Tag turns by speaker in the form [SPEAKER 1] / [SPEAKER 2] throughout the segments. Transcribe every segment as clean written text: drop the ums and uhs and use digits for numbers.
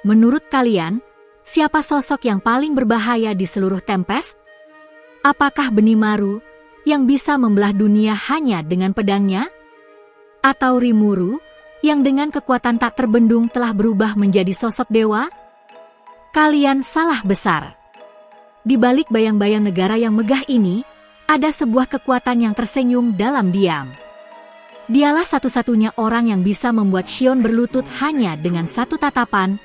[SPEAKER 1] Menurut kalian, siapa sosok yang paling berbahaya di seluruh Tempest? Apakah Benimaru yang bisa membelah dunia hanya dengan pedangnya? Atau Rimuru yang dengan kekuatan tak terbendung telah berubah menjadi sosok dewa? Kalian salah besar. Di balik bayang-bayang negara yang megah ini, ada sebuah kekuatan yang tersenyum dalam diam. Dialah satu-satunya orang yang bisa membuat Shion berlutut hanya dengan satu tatapan,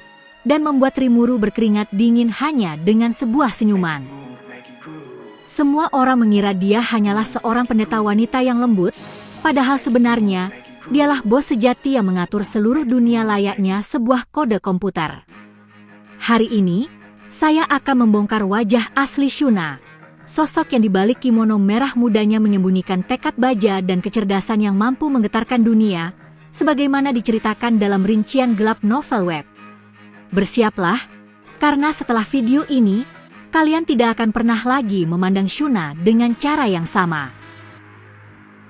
[SPEAKER 1] dan membuat Rimuru berkeringat dingin hanya dengan sebuah senyuman. Semua orang mengira dia hanyalah seorang pendeta wanita yang lembut, padahal sebenarnya, dialah bos sejati yang mengatur seluruh dunia layaknya sebuah kode komputer. Hari ini, saya akan membongkar wajah asli Shuna, sosok yang dibalik kimono merah mudanya menyembunyikan tekad baja dan kecerdasan yang mampu menggetarkan dunia, sebagaimana diceritakan dalam rincian gelap novel web. Bersiaplah, karena setelah video ini, kalian tidak akan pernah lagi memandang Shuna dengan cara yang sama.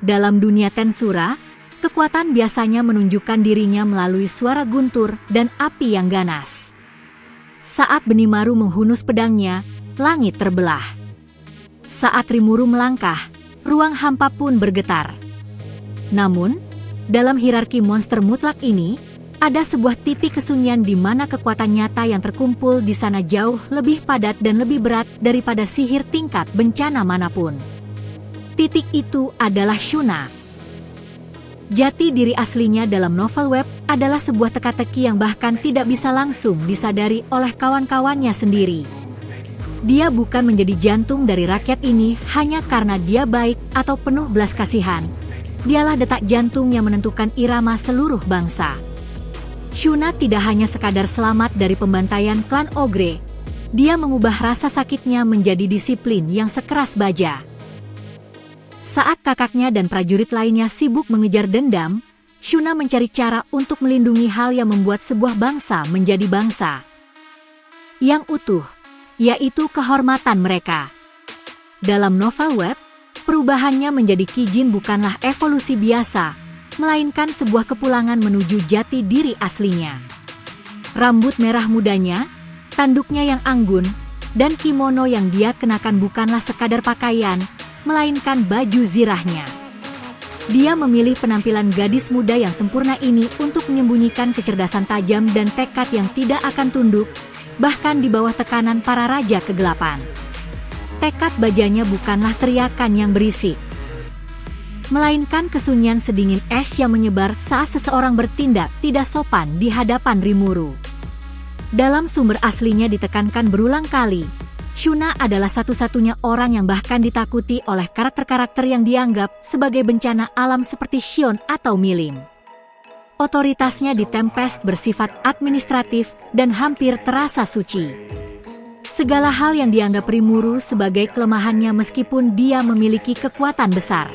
[SPEAKER 1] Dalam dunia Tensura, kekuatan biasanya menunjukkan dirinya melalui suara guntur dan api yang ganas. Saat Benimaru menghunus pedangnya, langit terbelah. Saat Rimuru melangkah, ruang hampa pun bergetar. Namun, dalam hierarki monster mutlak ini, ada sebuah titik kesunyian di mana kekuatan nyata yang terkumpul di sana jauh lebih padat dan lebih berat daripada sihir tingkat bencana manapun. Titik itu adalah Shuna. Jati diri aslinya dalam novel web adalah sebuah teka-teki yang bahkan tidak bisa langsung disadari oleh kawan-kawannya sendiri. Dia bukan menjadi jantung dari rakyat ini hanya karena dia baik atau penuh belas kasihan. Dialah detak jantung yang menentukan irama seluruh bangsa. Shuna tidak hanya sekadar selamat dari pembantaian klan Ogre, dia mengubah rasa sakitnya menjadi disiplin yang sekeras baja. Saat kakaknya dan prajurit lainnya sibuk mengejar dendam, Shuna mencari cara untuk melindungi hal yang membuat sebuah bangsa menjadi bangsa yang utuh, yaitu kehormatan mereka. Dalam novel web, perubahannya menjadi Kijin bukanlah evolusi biasa, melainkan sebuah kepulangan menuju jati diri aslinya. Rambut merah mudanya, tanduknya yang anggun, dan kimono yang dia kenakan bukanlah sekadar pakaian, melainkan baju zirahnya. Dia memilih penampilan gadis muda yang sempurna ini untuk menyembunyikan kecerdasan tajam dan tekad yang tidak akan tunduk, bahkan di bawah tekanan para raja kegelapan. Tekad bajanya bukanlah teriakan yang berisik, melainkan kesunyian sedingin es yang menyebar saat seseorang bertindak tidak sopan di hadapan Rimuru. Dalam sumber aslinya ditekankan berulang kali, Shuna adalah satu-satunya orang yang bahkan ditakuti oleh karakter-karakter yang dianggap sebagai bencana alam seperti Shion atau Milim. Otoritasnya di Tempest bersifat administratif dan hampir terasa suci. Segala hal yang dianggap Rimuru sebagai kelemahannya meskipun dia memiliki kekuatan besar,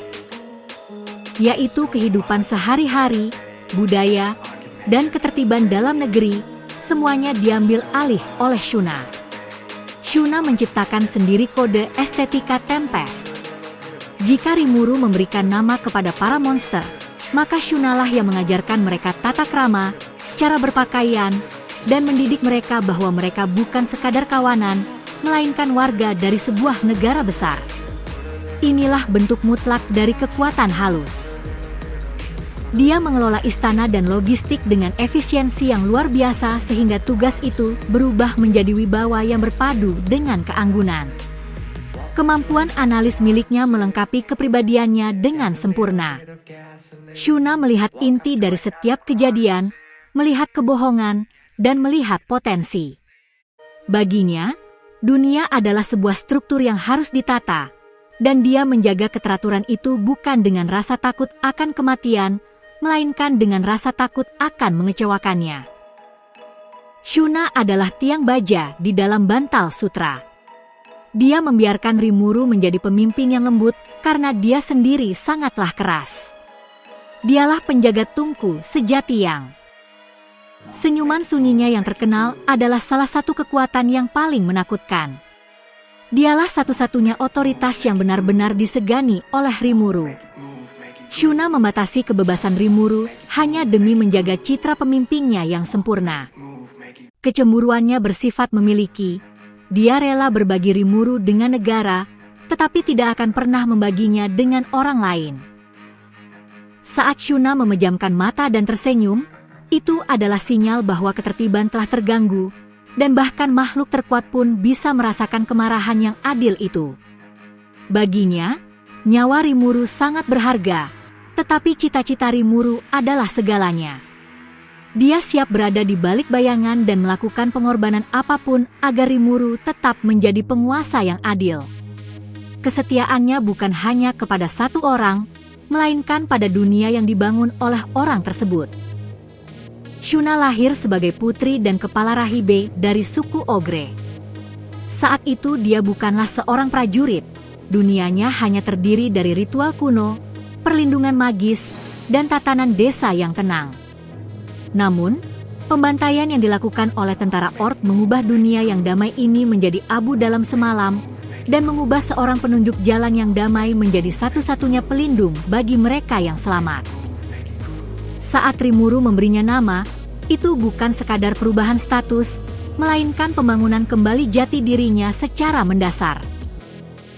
[SPEAKER 1] yaitu kehidupan sehari-hari, budaya, dan ketertiban dalam negeri, semuanya diambil alih oleh Shuna. Shuna menciptakan sendiri kode estetika Tempest. Jika Rimuru memberikan nama kepada para monster, maka Shunalah yang mengajarkan mereka tata krama, cara berpakaian, dan mendidik mereka bahwa mereka bukan sekadar kawanan, melainkan warga dari sebuah negara besar. Inilah bentuk mutlak dari kekuatan halus. Dia mengelola istana dan logistik dengan efisiensi yang luar biasa sehingga tugas itu berubah menjadi wibawa yang berpadu dengan keanggunan. Kemampuan analis miliknya melengkapi kepribadiannya dengan sempurna. Shuna melihat inti dari setiap kejadian, melihat kebohongan, dan melihat potensi. Baginya, dunia adalah sebuah struktur yang harus ditata, dan dia menjaga keteraturan itu bukan dengan rasa takut akan kematian, melainkan dengan rasa takut akan mengecewakannya. Shuna adalah tiang baja di dalam bantal sutra. Dia membiarkan Rimuru menjadi pemimpin yang lembut karena dia sendiri sangatlah keras. Dialah penjaga tungku sejati yang. Senyuman sunyinya yang terkenal adalah salah satu kekuatan yang paling menakutkan. Dialah satu-satunya otoritas yang benar-benar disegani oleh Rimuru. Shuna membatasi kebebasan Rimuru hanya demi menjaga citra pemimpinnya yang sempurna. Kecemburuannya bersifat memiliki. Dia rela berbagi Rimuru dengan negara, tetapi tidak akan pernah membaginya dengan orang lain. Saat Shuna memejamkan mata dan tersenyum, itu adalah sinyal bahwa ketertiban telah terganggu, dan bahkan makhluk terkuat pun bisa merasakan kemarahan yang adil itu. Baginya, nyawa Rimuru sangat berharga, tetapi cita-cita Rimuru adalah segalanya. Dia siap berada di balik bayangan dan melakukan pengorbanan apapun agar Rimuru tetap menjadi penguasa yang adil. Kesetiaannya bukan hanya kepada satu orang, melainkan pada dunia yang dibangun oleh orang tersebut. Shuna lahir sebagai putri dan kepala rahibe dari suku Ogre. Saat itu dia bukanlah seorang prajurit, dunianya hanya terdiri dari ritual kuno, perlindungan magis, dan tatanan desa yang tenang. Namun, pembantaian yang dilakukan oleh tentara orc mengubah dunia yang damai ini menjadi abu dalam semalam, dan mengubah seorang penunjuk jalan yang damai menjadi satu-satunya pelindung bagi mereka yang selamat. Saat Rimuru memberinya nama, itu bukan sekadar perubahan status, melainkan pembangunan kembali jati dirinya secara mendasar.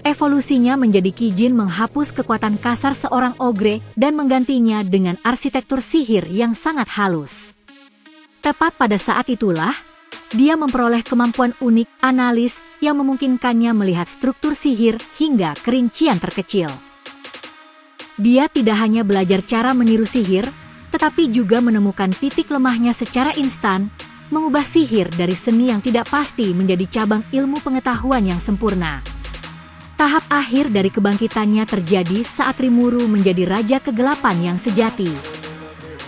[SPEAKER 1] Evolusinya menjadi Kijin menghapus kekuatan kasar seorang ogre dan menggantinya dengan arsitektur sihir yang sangat halus. Tepat pada saat itulah, dia memperoleh kemampuan unik analis yang memungkinkannya melihat struktur sihir hingga kerincian terkecil. Dia tidak hanya belajar cara meniru sihir, tetapi juga menemukan titik lemahnya secara instan, mengubah sihir dari seni yang tidak pasti menjadi cabang ilmu pengetahuan yang sempurna. Tahap akhir dari kebangkitannya terjadi saat Rimuru menjadi raja kegelapan yang sejati.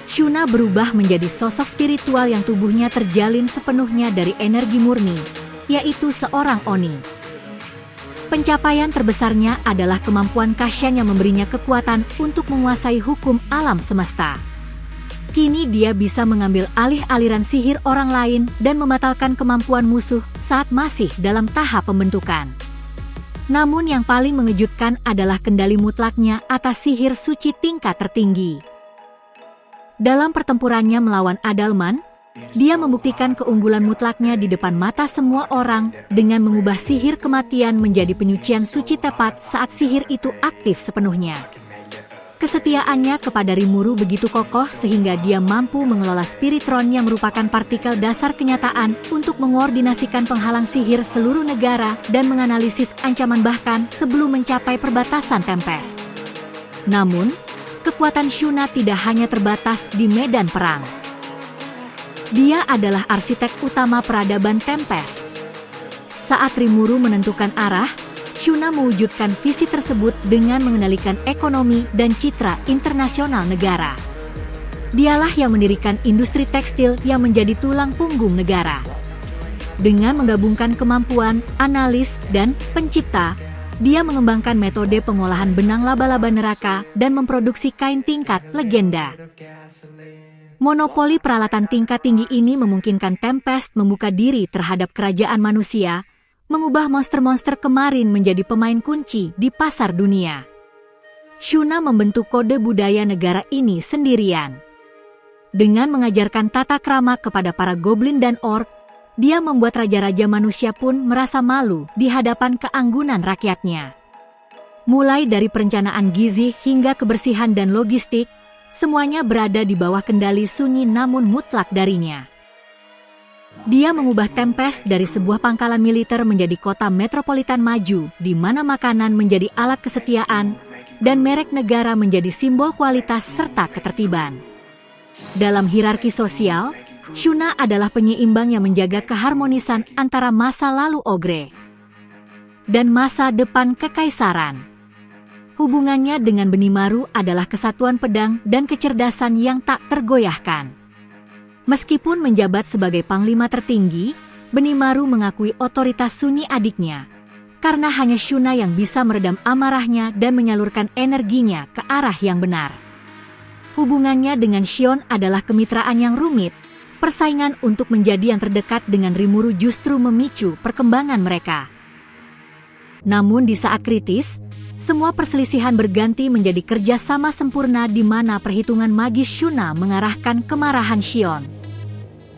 [SPEAKER 1] Shuna berubah menjadi sosok spiritual yang tubuhnya terjalin sepenuhnya dari energi murni, yaitu seorang Oni. Pencapaian terbesarnya adalah kemampuan Kashan yang memberinya kekuatan untuk menguasai hukum alam semesta. Kini dia bisa mengambil alih aliran sihir orang lain dan membatalkan kemampuan musuh saat masih dalam tahap pembentukan. Namun yang paling mengejutkan adalah kendali mutlaknya atas sihir suci tingkat tertinggi. Dalam pertempurannya melawan Adalman, dia membuktikan keunggulan mutlaknya di depan mata semua orang dengan mengubah sihir kematian menjadi penyucian suci tepat saat sihir itu aktif sepenuhnya. Kesetiaannya kepada Rimuru begitu kokoh sehingga dia mampu mengelola Spiritron yang merupakan partikel dasar kenyataan untuk mengoordinasikan penghalang sihir seluruh negara dan menganalisis ancaman bahkan sebelum mencapai perbatasan Tempest. Namun, kekuatan Shuna tidak hanya terbatas di medan perang. Dia adalah arsitek utama peradaban Tempest. Saat Rimuru menentukan arah, Shuna mewujudkan visi tersebut dengan mengendalikan ekonomi dan citra internasional negara. Dialah yang mendirikan industri tekstil yang menjadi tulang punggung negara. Dengan menggabungkan kemampuan, analis, dan pencipta, dia mengembangkan metode pengolahan benang laba-laba neraka dan memproduksi kain tingkat legenda. Monopoli peralatan tingkat tinggi ini memungkinkan Tempest membuka diri terhadap kerajaan manusia, mengubah monster-monster kemarin menjadi pemain kunci di pasar dunia. Shuna membentuk kode budaya negara ini sendirian. Dengan mengajarkan tata krama kepada para goblin dan orc, dia membuat raja-raja manusia pun merasa malu di hadapan keanggunan rakyatnya. Mulai dari perencanaan gizi hingga kebersihan dan logistik, semuanya berada di bawah kendali sunyi namun mutlak darinya. Dia mengubah Tempest dari sebuah pangkalan militer menjadi kota metropolitan maju, di mana makanan menjadi alat kesetiaan, dan merek negara menjadi simbol kualitas serta ketertiban. Dalam hierarki sosial, Shuna adalah penyeimbang yang menjaga keharmonisan antara masa lalu Ogre dan masa depan kekaisaran. Hubungannya dengan Benimaru adalah kesatuan pedang dan kecerdasan yang tak tergoyahkan. Meskipun menjabat sebagai panglima tertinggi, Benimaru mengakui otoritas Sunni adiknya, karena hanya Shuna yang bisa meredam amarahnya dan menyalurkan energinya ke arah yang benar. Hubungannya dengan Shion adalah kemitraan yang rumit, persaingan untuk menjadi yang terdekat dengan Rimuru justru memicu perkembangan mereka. Namun di saat kritis, Semua perselisihan berganti menjadi kerjasama sempurna di mana perhitungan magis Shuna mengarahkan kemarahan Xion.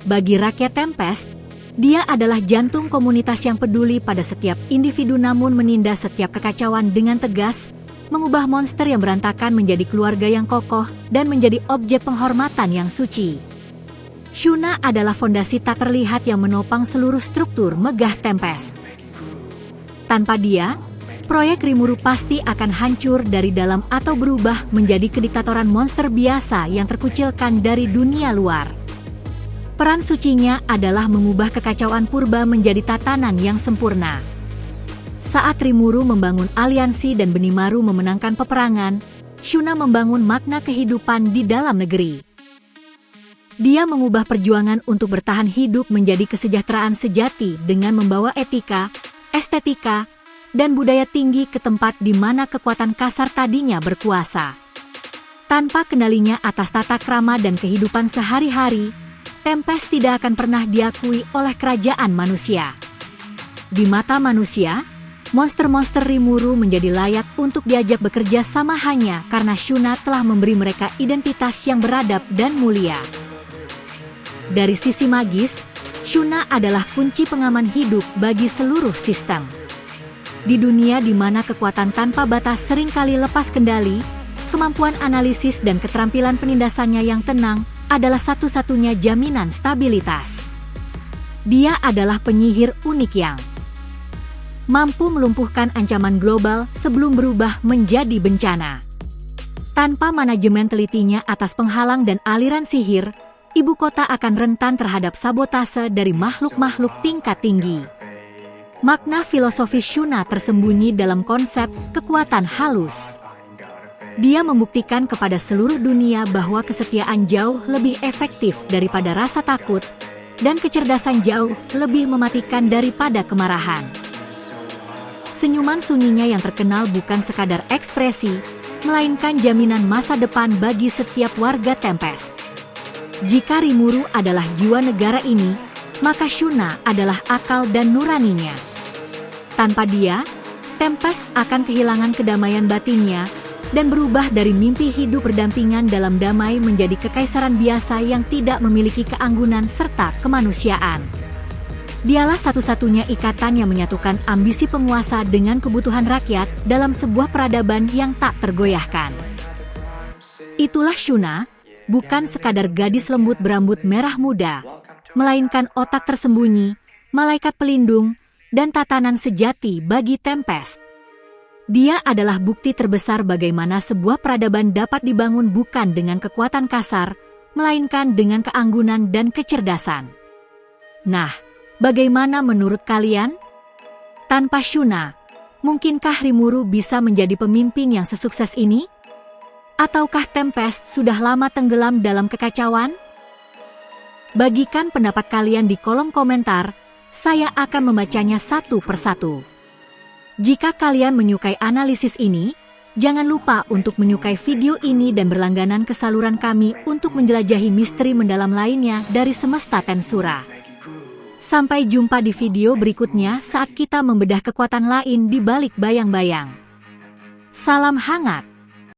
[SPEAKER 1] Bagi rakyat Tempest, dia adalah jantung komunitas yang peduli pada setiap individu namun menindas setiap kekacauan dengan tegas, mengubah monster yang berantakan menjadi keluarga yang kokoh dan menjadi objek penghormatan yang suci. Shuna adalah fondasi tak terlihat yang menopang seluruh struktur megah Tempest. Tanpa dia, proyek Rimuru pasti akan hancur dari dalam atau berubah menjadi kediktatoran monster biasa yang terkucilkan dari dunia luar. Peran sucinya adalah mengubah kekacauan purba menjadi tatanan yang sempurna. Saat Rimuru membangun aliansi dan Benimaru memenangkan peperangan, Shuna membangun makna kehidupan di dalam negeri. Dia mengubah perjuangan untuk bertahan hidup menjadi kesejahteraan sejati dengan membawa etika, estetika, dan budaya tinggi ke tempat di mana kekuatan kasar tadinya berkuasa. Tanpa kendalinya atas tata krama dan kehidupan sehari-hari, Tempest tidak akan pernah diakui oleh kerajaan manusia. Di mata manusia, monster-monster Rimuru menjadi layak untuk diajak bekerja sama hanya karena Shuna telah memberi mereka identitas yang beradab dan mulia. Dari sisi magis, Shuna adalah kunci pengaman hidup bagi seluruh sistem. Di dunia di mana kekuatan tanpa batas seringkali lepas kendali, kemampuan analisis dan keterampilan penindasannya yang tenang adalah satu-satunya jaminan stabilitas. Dia adalah penyihir unik yang mampu melumpuhkan ancaman global sebelum berubah menjadi bencana. Tanpa manajemen telitinya atas penghalang dan aliran sihir, ibu kota akan rentan terhadap sabotase dari makhluk-makhluk tingkat tinggi. Makna filosofis Shuna tersembunyi dalam konsep kekuatan halus. Dia membuktikan kepada seluruh dunia bahwa kesetiaan jauh lebih efektif daripada rasa takut, dan kecerdasan jauh lebih mematikan daripada kemarahan. Senyuman sunyinya yang terkenal bukan sekadar ekspresi, melainkan jaminan masa depan bagi setiap warga Tempest. Jika Rimuru adalah jiwa negara ini, maka Shuna adalah akal dan nuraninya. Tanpa dia, Tempest akan kehilangan kedamaian batinnya dan berubah dari mimpi hidup berdampingan dalam damai menjadi kekaisaran biasa yang tidak memiliki keanggunan serta kemanusiaan. Dialah satu-satunya ikatan yang menyatukan ambisi penguasa dengan kebutuhan rakyat dalam sebuah peradaban yang tak tergoyahkan. Itulah Shuna, bukan sekadar gadis lembut berambut merah muda, melainkan otak tersembunyi, malaikat pelindung, dan tatanan sejati bagi Tempest. Dia adalah bukti terbesar bagaimana sebuah peradaban dapat dibangun bukan dengan kekuatan kasar, melainkan dengan keanggunan dan kecerdasan. Nah, bagaimana menurut kalian? Tanpa Shuna, mungkinkah Rimuru bisa menjadi pemimpin yang sesukses ini? Ataukah Tempest sudah lama tenggelam dalam kekacauan? Bagikan pendapat kalian di kolom komentar. Saya akan membacanya satu persatu. Jika kalian menyukai analisis ini, jangan lupa untuk menyukai video ini dan berlangganan ke saluran kami untuk menjelajahi misteri mendalam lainnya dari semesta Tensura. Sampai jumpa di video berikutnya saat kita membedah kekuatan lain di balik bayang-bayang. Salam hangat.